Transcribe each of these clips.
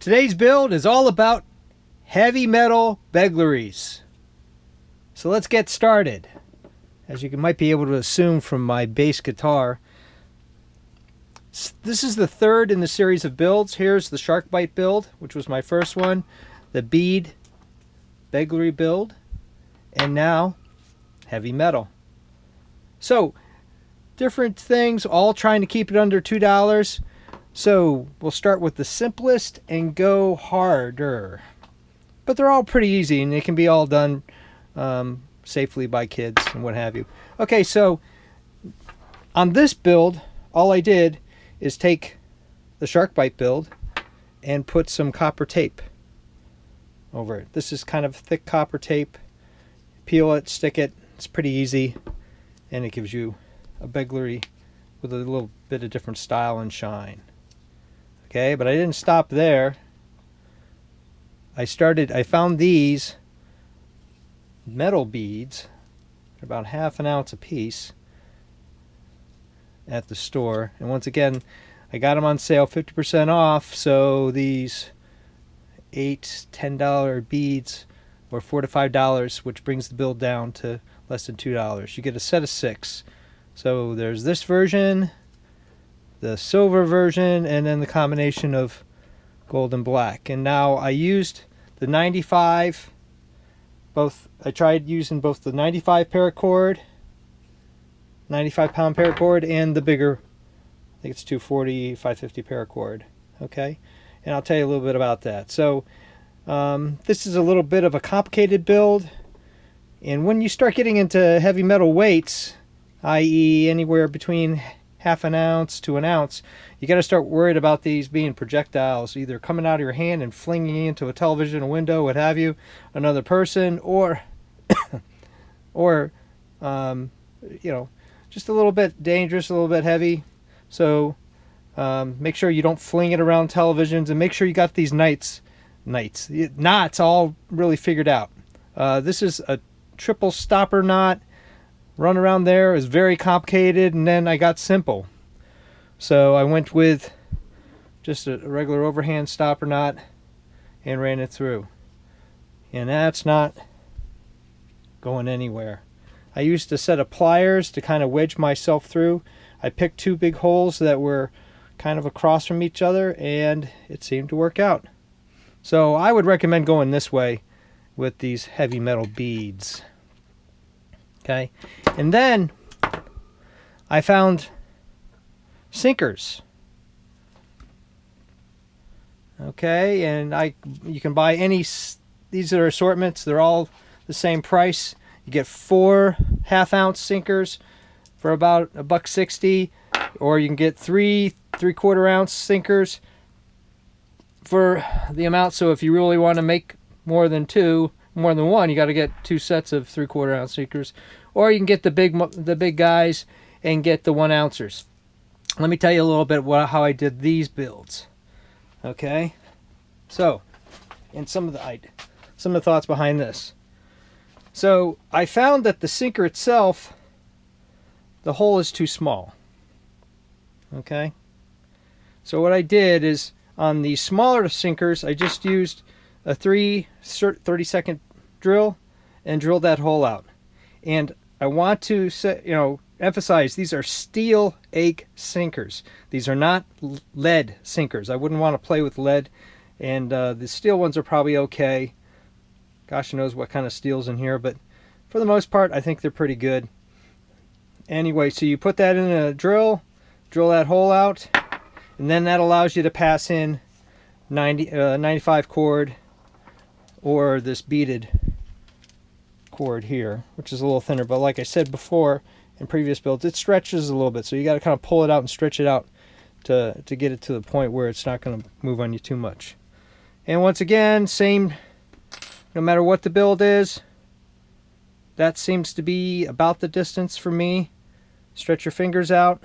Today's build is all about heavy metal begleries. So let's get started. As you might be able to assume from my bass guitar, this is the third in the series of builds. Here's the shark bite build, which was my first one, the bead beglery build, and now heavy metal. So different things, all trying to keep it under $2. So we'll start with the simplest and go harder. But they're all pretty easy and they can be all done safely by kids and what have you. Okay, so on this build, all I did is take the shark bite build and put some copper tape over it. This is kind of thick copper tape. Peel it, stick it. It's pretty easy, and it gives you a beglery with a little bit of different style and shine. Okay, but I didn't stop there. I found these metal beads, about ½ ounce a piece, at the store. And once again, I got them on sale, 50% off. So these $10 beads were $4 to $5, which brings the bill down to less than $2. You get a set of 6. So there's this version, the silver version, and then the combination of gold and black. And now I used the 95, I tried using both the 95 paracord, 95 pound paracord, and the bigger, I think it's 240, 550 paracord. Okay, and I'll tell you a little bit about that. So this is a little bit of a complicated build, and when you start getting into heavy metal weights, i.e. anywhere between ½ ounce to 1 ounce, you got to start worried about these being projectiles, either coming out of your hand and flinging into a television, a window, what have you, another person, or you know, just a little bit dangerous, a little bit heavy. So make sure you don't fling it around televisions, and make sure you got these knots all really figured out. This is a triple stopper knot. Run around there is very complicated, and then I got simple. So I went with just a regular overhand stopper knot and ran it through. And that's not going anywhere. I used a set of pliers to kind of wedge myself through. I picked 2 big holes that were kind of across from each other, and it seemed to work out. So I would recommend going this way with these heavy metal beads. Okay, and then I found sinkers. Okay, and you can buy any, these are assortments, they're all the same price. You get 4 ½ ounce sinkers for about $1.60, or you can get 3 3/4 ounce sinkers for the amount. So if you really want to make more than 1, you got to get 2 sets of 3/4 ounce sinkers, or you can get the big guys and get the 1 ouncers. Let me tell you a little bit how I did these builds. Okay, so and some of the thoughts behind this. So I found that the sinker itself, the hole is too small. Okay, so what I did is on the smaller sinkers, I just used a 30-second drill and drilled that hole out. And I want to emphasize, these are steel egg sinkers. These are not lead sinkers. I wouldn't want to play with lead, and the steel ones are probably okay. Gosh knows what kind of steel's in here, but for the most part, I think they're pretty good. Anyway, so you put that in a drill that hole out, and then that allows you to pass in 95 cord, or this beaded cord here, which is a little thinner. But like I said before in previous builds, it stretches a little bit, so you got to kind of pull it out and stretch it out to get it to the point where it's not going to move on you too much. And once again, same, no matter what the build is, that seems to be about the distance for me. Stretch your fingers out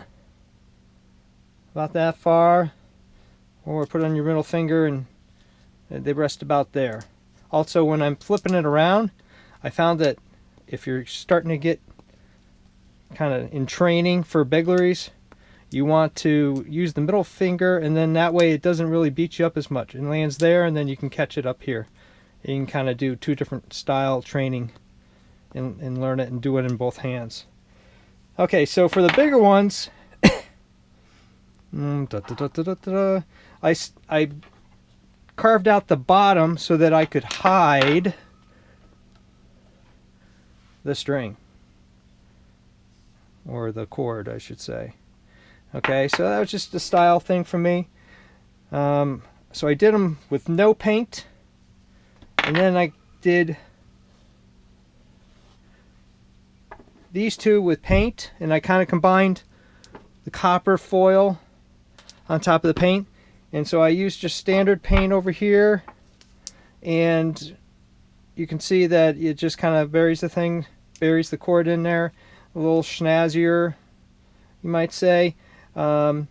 about that far, or put it on your middle finger and they rest about there. Also, when I'm flipping it around, I found that if you're starting to get kind of in training for begleries, you want to use the middle finger, and then that way it doesn't really beat you up as much. It lands there, and then you can catch it up here. You can kind of do two different style training and learn it and do it in both hands. Okay, so for the bigger ones, I carved out the bottom so that I could hide the string, or the cord, I should say. Okay, so that was just a style thing for me. So I did them with no paint, and then I did these two with paint, and I kind of combined the copper foil on top of the paint. And so I used just standard paint over here, and you can see that it just kind of buries the cord in there, a little snazzier, you might say. So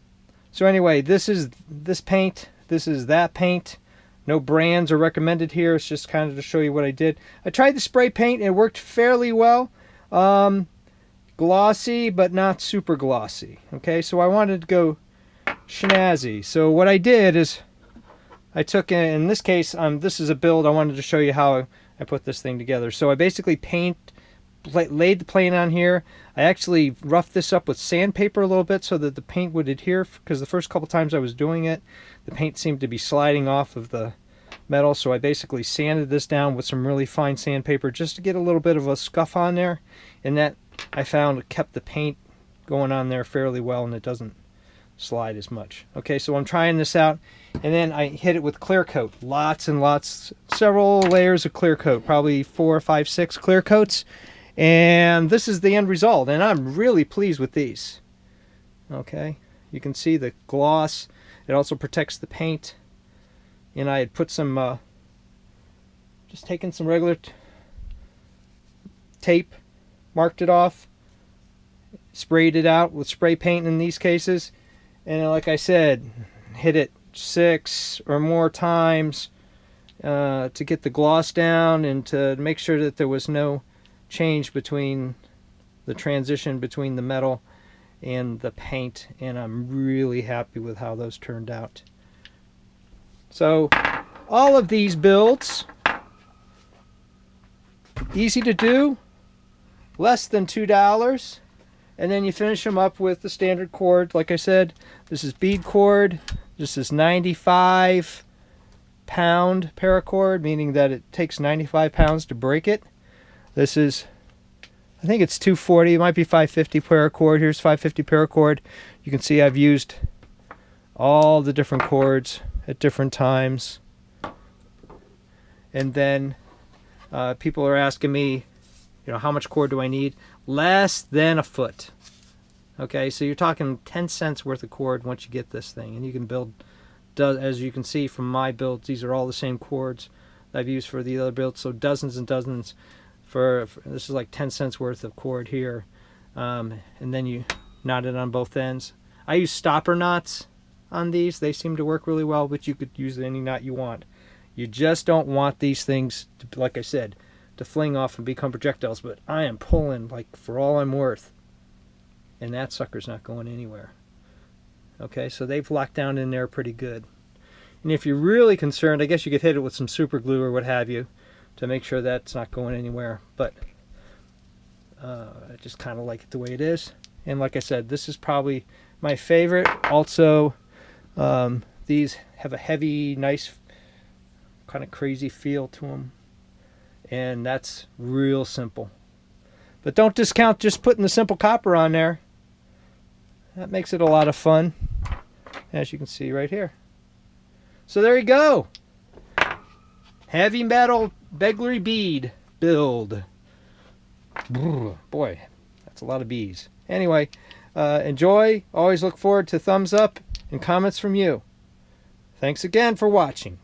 anyway, this is this paint, this is that paint. No brands are recommended here. It's just kind of to show you what I did. I tried the spray paint, and it worked fairly well. Glossy, but not super glossy. Okay, so I wanted to go snazzy. So what I did is I took, in this case, this is a build. I wanted to show you how I put this thing together. So I basically laid the plane on here. I actually roughed this up with sandpaper a little bit so that the paint would adhere, because the first couple times I was doing it, the paint seemed to be sliding off of the metal. So I basically sanded this down with some really fine sandpaper just to get a little bit of a scuff on there, and that I found kept the paint going on there fairly well, and it doesn't slide as much. Okay, so I'm trying this out, and then I hit it with clear coat. Lots and lots, several layers of clear coat, probably 4, 5, 6 clear coats, and this is the end result, and I'm really pleased with these. Okay, you can see the gloss. It also protects the paint, and I had put some just taken some regular tape, marked it off, sprayed it out with spray paint in these cases, and like I said, hit it 6 or more times to get the gloss down and to make sure that there was no change between the transition between the metal and the paint, and I'm really happy with how those turned out. So all of these builds, easy to do, less than $2, and then you finish them up with the standard cord. Like I said, this is bead cord. This is 95-pound paracord, meaning that it takes 95 pounds to break it. This is, I think it's 240, it might be 550 paracord. Here's 550 paracord. You can see I've used all the different cords at different times. And then people are asking me, you know, how much cord do I need? Less than a foot. Okay, so you're talking 10 cents worth of cord once you get this thing, and you can build, as you can see from my builds, these are all the same cords I've used for the other builds, so dozens and dozens. For this is like 10 cents worth of cord here, and then you knot it on both ends. I use stopper knots on these. They seem to work really well, but you could use any knot you want. You just don't want these things to, like I said, to fling off and become projectiles, but I am pulling like for all I'm worth, and that sucker's not going anywhere. Okay, so they've locked down in there pretty good. And if you're really concerned, I guess you could hit it with some super glue or what have you to make sure that's not going anywhere, but I just kind of like it the way it is. And like I said, this is probably my favorite. Also, these have a heavy, nice, kind of crazy feel to them, and that's real simple. But don't discount just putting the simple copper on there. That makes it a lot of fun, as you can see right here. So there you go. Heavy metal Begleri bead build. Boy, that's a lot of bees. Anyway, enjoy. Always look forward to thumbs up and comments from you. Thanks again for watching.